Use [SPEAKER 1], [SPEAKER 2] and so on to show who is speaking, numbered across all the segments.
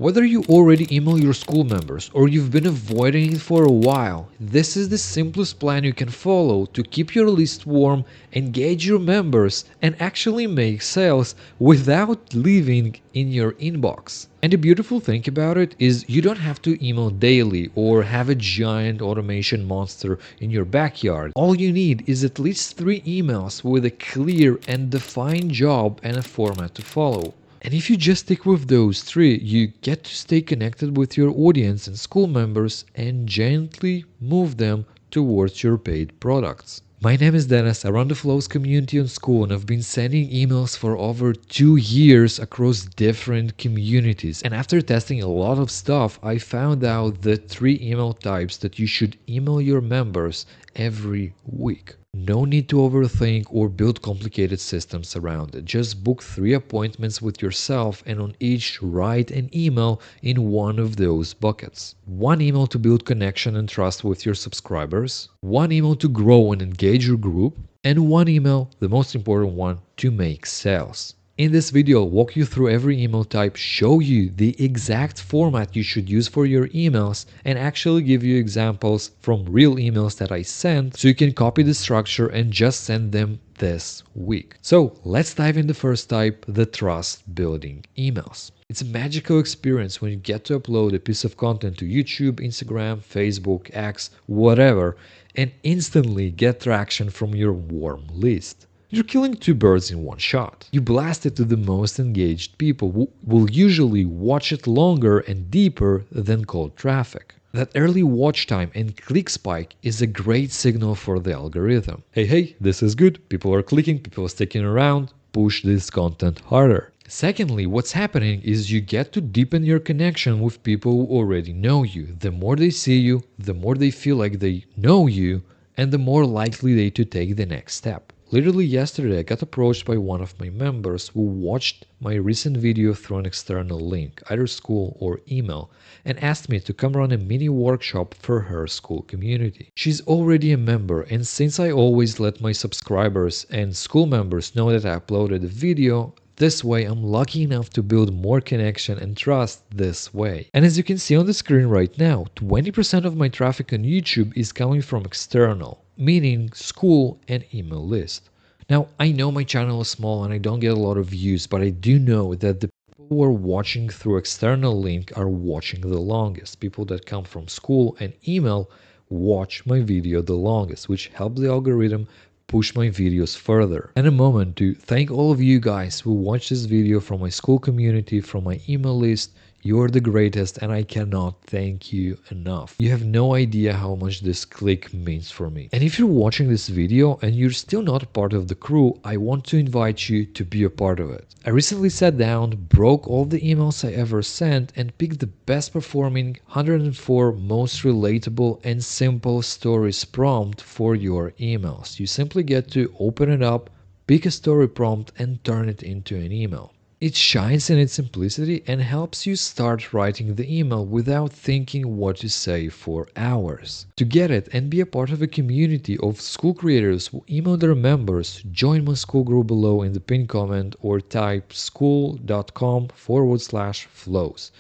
[SPEAKER 1] Whether you already email your Skool members or you've been avoiding it for a while, this is the simplest plan you can follow to keep your list warm, engage your members, and actually make sales without leaving in your inbox. And the beautiful thing about it is you don't have to email daily or have a giant automation monster in your backyard. All you need is at least 3 emails with a clear and defined job and a format to follow. And if you just stick with those 3, you get to stay connected with your audience and Skool members and gently move them towards your paid products. My name is Dennis, I run the Flows community on Skool and I've been sending emails for over 2 years across different communities. And after testing a lot of stuff, I found out the 3 email types that you should email your members every week. No need to overthink or build complicated systems around it. Just book 3 appointments with yourself and on each write an email in one of those buckets. 1 email to build connection and trust with your subscribers, 1 email to grow and engage your group, and 1 email, the most important one, to make sales. In this video, I'll walk you through every email type, show you the exact format you should use for your emails, and actually give you examples from real emails that I sent so you can copy the structure and just send them this week. So let's dive in the first type, the trust building emails. It's a magical experience when you get to upload a piece of content to YouTube, Instagram, Facebook, X, whatever, and instantly get traction from your warm list. You're killing 2 birds in 1 shot. You blast it to the most engaged people who will usually watch it longer and deeper than cold traffic. That early watch time and click spike is a great signal for the algorithm. Hey, this is good, people are clicking, people are sticking around, push this content harder. Secondly, what's happening is you get to deepen your connection with people who already know you. The more they see you, the more they feel like they know you, and the more likely they to take the next step. Literally yesterday, I got approached by one of my members who watched my recent video through an external link, either Skool or email, and asked me to come run a mini workshop for her Skool community. She's already a member, and since I always let my subscribers and Skool members know that I uploaded a video, this way I'm lucky enough to build more connection and trust this way. And as you can see on the screen right now, 20% of my traffic on YouTube is coming from external, meaning Skool and email list. Now, I know my channel is small and I don't get a lot of views, but I do know that the people who are watching through external link are watching the longest. People that come from Skool and email watch my video the longest, which helps the algorithm push my videos further. And a moment to thank all of you guys who watched this video from my Skool community, from my email list. You're the greatest and I cannot thank you enough. You have no idea how much this click means for me. And if you're watching this video and you're still not a part of the crew, I want to invite you to be a part of it. I recently sat down, broke all the emails I ever sent and picked the best performing 104 most relatable and simple stories prompt for your emails. You simply get to open it up, pick a story prompt and turn it into an email. It shines in its simplicity and helps you start writing the email without thinking what to say for hours. To get it and be a part of a community of Skool creators who email their members, join my Skool group below in the pinned comment or type skool.com/flows.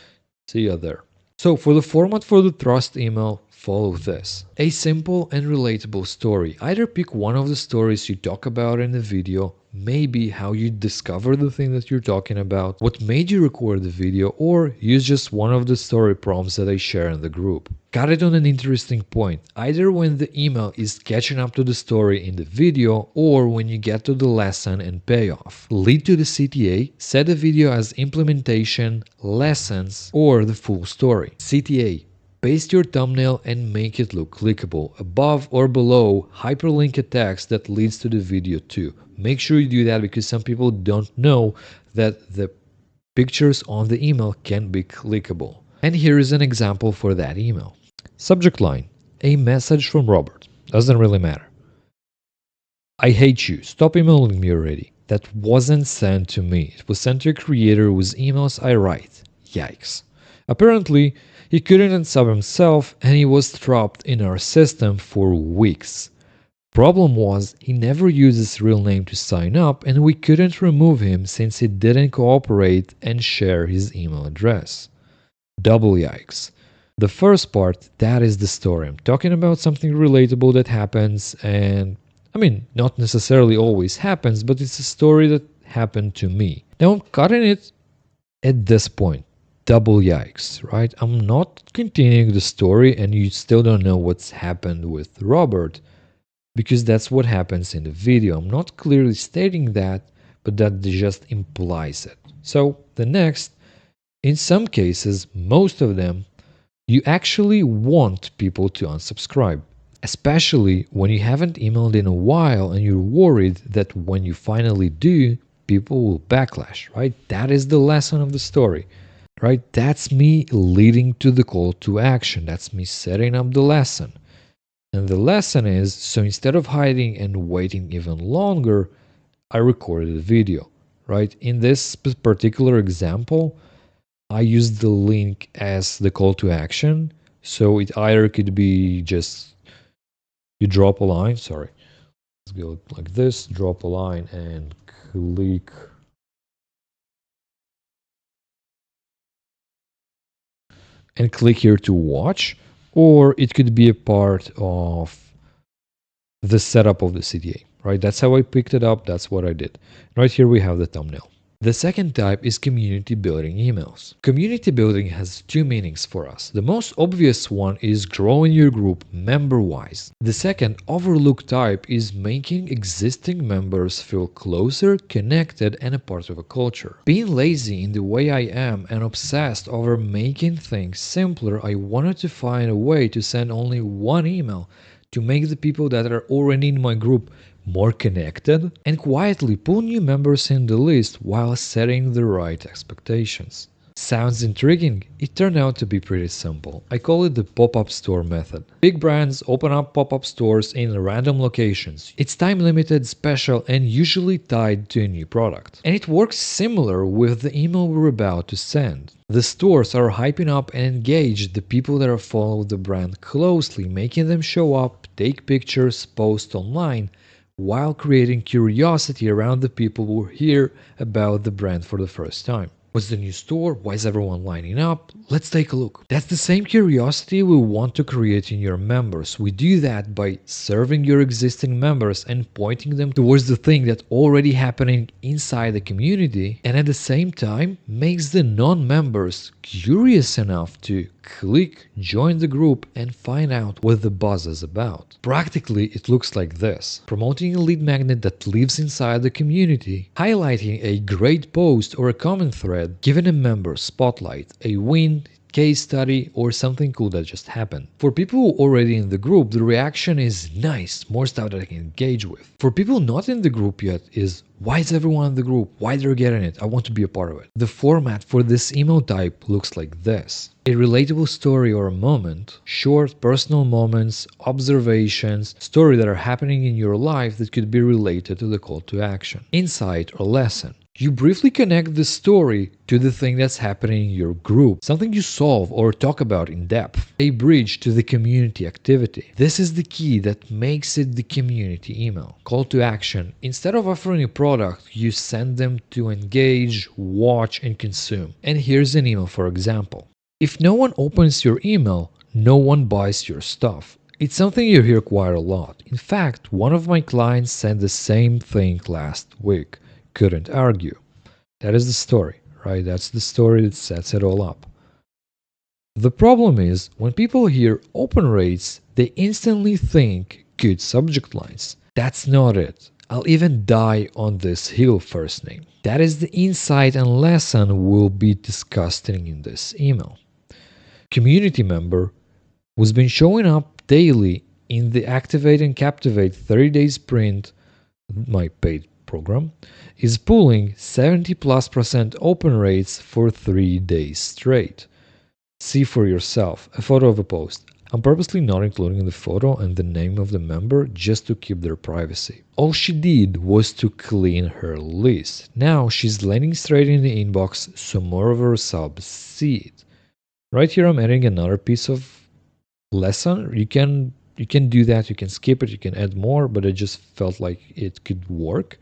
[SPEAKER 1] See you there. So for the format for the trust email, follow this. A simple and relatable story. Either pick one of the stories you talk about in the video, maybe how you discover the thing that you're talking about, what made you record the video, or use just one of the story prompts that I share in the group. Got it on an interesting point, either when the email is catching up to the story in the video or when you get to the lesson and payoff. Lead to the CTA, set the video as implementation, lessons, or the full story. CTA. Paste your thumbnail and make it look clickable. Above or below, hyperlink a text that leads to the video too. Make sure you do that because some people don't know that the pictures on the email can be clickable. And here is an example for that email. Subject line, a message from Robert. Doesn't really matter. I hate you. Stop emailing me already. That wasn't sent to me. It was sent to a creator whose emails I write. Yikes. Apparently, he couldn't unsub himself and he was trapped in our system for weeks. Problem was, he never used his real name to sign up and we couldn't remove him since he didn't cooperate and share his email address. Double yikes. The first part, that is the story. I'm talking about something relatable that happens, and I mean, not necessarily always happens, but it's a story that happened to me. Now I'm cutting it at this point. Double yikes, right? I'm not continuing the story, and you still don't know what's happened with Robert, because that's what happens in the video. I'm not clearly stating that, but that just implies it. So the next, in some cases, most of them, you actually want people to unsubscribe, especially when you haven't emailed in a while and you're worried that when you finally do, people will backlash, right? That is the lesson of the story, right? That's me leading to the call to action. That's me setting up the lesson. And the lesson is, so instead of hiding and waiting even longer, I recorded a video, right? In this particular example, I used the link as the call to action. So it either could be just you drop a line, sorry, let's go like this, drop a line and click here to watch, or it could be a part of the setup of the CTA, right? That's how I picked it up. That's what I did. Right here we have the thumbnail. The second type is community building emails. Community building has two meanings for us. The most obvious one is growing your group member-wise. The second overlooked type is making existing members feel closer, connected, and a part of a culture. Being lazy in the way I am and obsessed over making things simpler, I wanted to find a way to send only one email to make the people that are already in my group more connected and quietly pull new members in the list while setting the right expectations. Sounds intriguing? It turned out to be pretty simple. I call it the pop-up store method. Big brands open up pop-up stores in random locations. It's time limited, special, and usually tied to a new product. And it works similar with the email we're about to send. The stores are hyping up and engage the people that are following the brand closely, making them show up, take pictures, post online, while creating curiosity around the people who hear about the brand for the first time. What's the new store? Why is everyone lining up? Let's take a look. That's the same curiosity we want to create in your members. We do that by serving your existing members and pointing them towards the thing that's already happening inside the community, and at the same time makes the non-members curious enough to click join the group and find out what the buzz is about. Practically, it looks like this: promoting a lead magnet that lives inside the community, highlighting a great post or a comment thread, giving a member spotlight, a win, case study, or something cool that just happened. For people who are already in the group, the reaction is nice, more stuff that I can engage with. For people not in the group yet is, why is everyone in the group? Why they're getting it? I want to be a part of it. The format for this email type looks like this: a relatable story or a moment, short personal moments, observations, stories that are happening in your life that could be related to the call to action, insight or lesson. You briefly connect the story to the thing that's happening in your group, something you solve or talk about in depth, a bridge to the community activity. This is the key that makes it the community email. Call to action: instead of offering a product, you send them to engage, watch, and consume. And here's an email for example. If no one opens your email, no one buys your stuff. It's something you hear quite a lot. In fact, one of my clients said the same thing last week. Couldn't argue. That is the story, right? That's the story that sets it all up. The problem is, when people hear open rates, they instantly think good subject lines. That's not it. I'll even die on this hill first name. That is the insight and lesson we'll be discussing in this email. Community member who's been showing up daily in the Activate and Captivate 30-day sprint, my paid program, is pulling 70+% open rates for 3 days straight. See for yourself a photo of a post. I'm purposely not including the photo and the name of the member just to keep their privacy. All she did was to clean her list. Now she's landing straight in the inbox so more of her subs see it. Right here I'm adding another piece of lesson. You can do that, you can skip it, you can add more, but I just felt like it could work.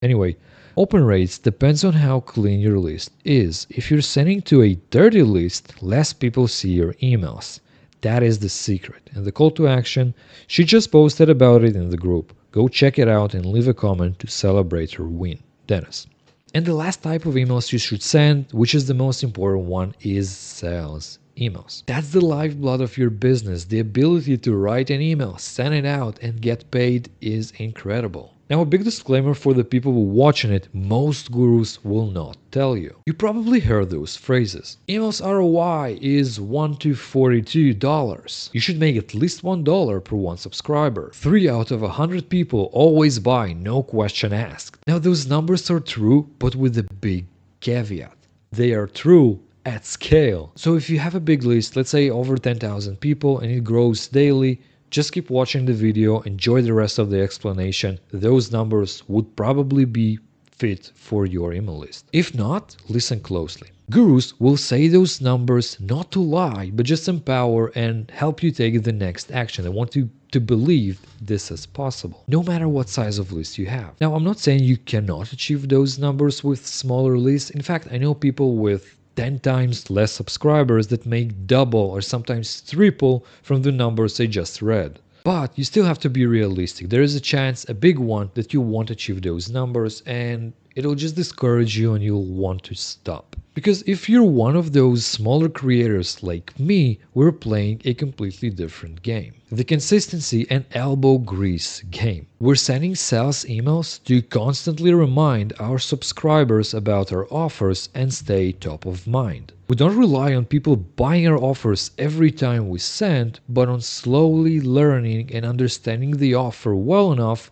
[SPEAKER 1] Anyway, open rates depends on how clean your list is. If you're sending to a dirty list, less people see your emails. That is the secret. And the call to action, she just posted about it in the group. Go check it out and leave a comment to celebrate her win. Dennis. And the last type of emails you should send, which is the most important one, is sales emails. That's the lifeblood of your business. The ability to write an email, send it out, and get paid is incredible. Now, a big disclaimer for the people who are watching it, most gurus will not tell you. You probably heard those phrases. Emails ROI is $1 to $42. You should make at least $1 per one subscriber. 3 out of 100 people always buy, no question asked. Now, those numbers are true, but with a big caveat. They are true at scale. So if you have a big list, let's say over 10,000 people, and it grows daily, just keep watching the video, enjoy the rest of the explanation. Those numbers would probably be fit for your email list. If not, listen closely. Gurus will say those numbers not to lie, but just empower and help you take the next action. They want you to believe this is possible, no matter what size of list you have. Now, I'm not saying you cannot achieve those numbers with smaller lists. In fact, I know people with 10 times less subscribers that make double or sometimes triple from the numbers I just read. But you still have to be realistic. There is a chance, a big one, that you won't achieve those numbers and it'll just discourage you and you'll want to stop. Because if you're one of those smaller creators like me, we're playing a completely different game. The consistency and elbow grease game. We're sending sales emails to constantly remind our subscribers about our offers and stay top of mind. We don't rely on people buying our offers every time we send, but on slowly learning and understanding the offer well enough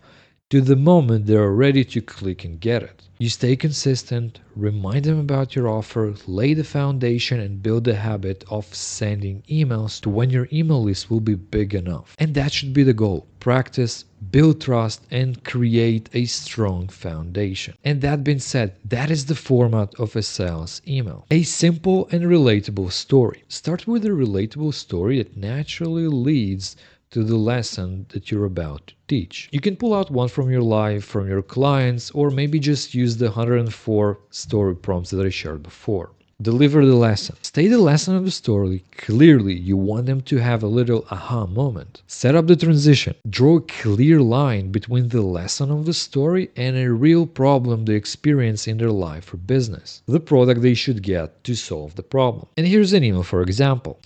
[SPEAKER 1] to the moment they are ready to click and get it. You stay consistent, remind them about your offer, lay the foundation and build the habit of sending emails to when your email list will be big enough. And that should be the goal. Practice, build trust, and create a strong foundation. And that being said, that is the format of a sales email. A simple and relatable story. Start with a relatable story that naturally leads to the lesson that you're about to teach. You can pull out one from your life, from your clients, or maybe just use the 104 story prompts that I shared before. Deliver the lesson. State the lesson of the story clearly. You want them to have a little aha moment. Set up the transition. Draw a clear line between the lesson of the story and a real problem they experience in their life or business. The product they should get to solve the problem. And here's an email for example.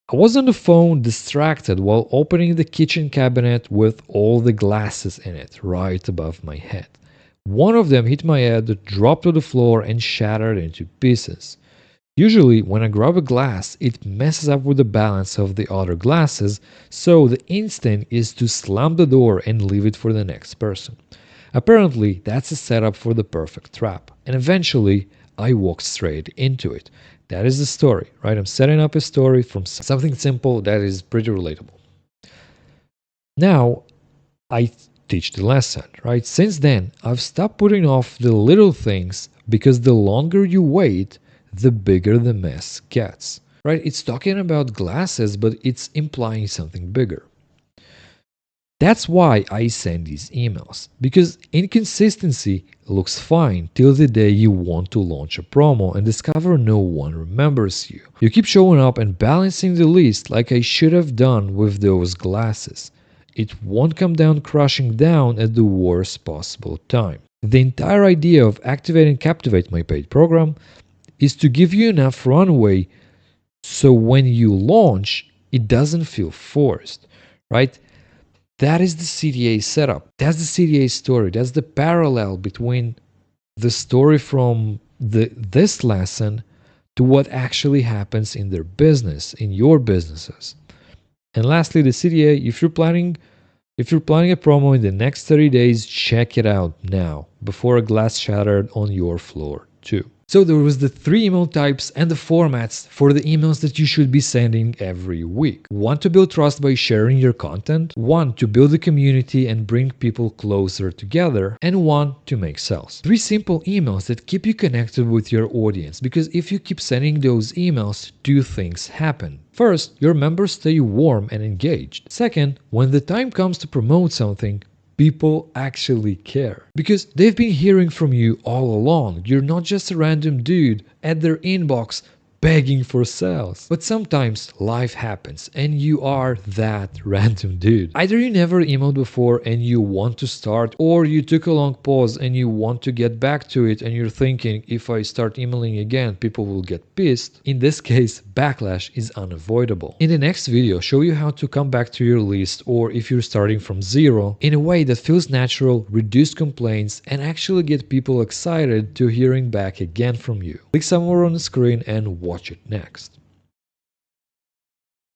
[SPEAKER 1] I was on the phone distracted while opening the kitchen cabinet with all the glasses in it right above my head. One of them hit my head, dropped to the floor and shattered into pieces. Usually when I grab a glass, it messes up with the balance of the other glasses, so the instinct is to slam the door and leave it for the next person. Apparently that's a setup for the perfect trap, and eventually I walked straight into it. That is the story, right? I'm setting up a story from something simple that is pretty relatable. Now, I teach the lesson, right? Since then, I've stopped putting off the little things because the longer you wait, the bigger the mess gets, right? It's talking about glasses, but it's implying something bigger. That's why I send these emails, because inconsistency looks fine till the day you want to launch a promo and discover no one remembers you. You keep showing up and balancing the list like I should have done with those glasses. It won't come down crashing down at the worst possible time. The entire idea of Activate and Captivate, my paid program, is to give you enough runway so when you launch, it doesn't feel forced, right? That is the CTA setup. That's the CTA story. That's the parallel between the story from this lesson to what actually happens in their business, in your businesses. And lastly, the CTA, if you're planning a promo in the next 30 days, check it out now before a glass shattered on your floor too. So there was the 3 email types and the formats for the emails that you should be sending every week. 1, to build trust by sharing your content. 1, to build a community and bring people closer together. And 1, to make sales. 3 simple emails that keep you connected with your audience, because if you keep sending those emails, 2 things happen. First, your members stay warm and engaged. Second, when the time comes to promote something, People actually care. Because they've been hearing from you all along. You're not just a random dude at their inbox begging for sales. But sometimes life happens and you are that random dude. Either you never emailed before and you want to start, or you took a long pause and you want to get back to it and you're thinking, if I start emailing again, people will get pissed. In this case, backlash is unavoidable. In the next video, I'll show you how to come back to your list, or if you're starting from zero, in a way that feels natural, reduce complaints, and actually get people excited to hearing back again from you. Click somewhere on the screen and watch it next.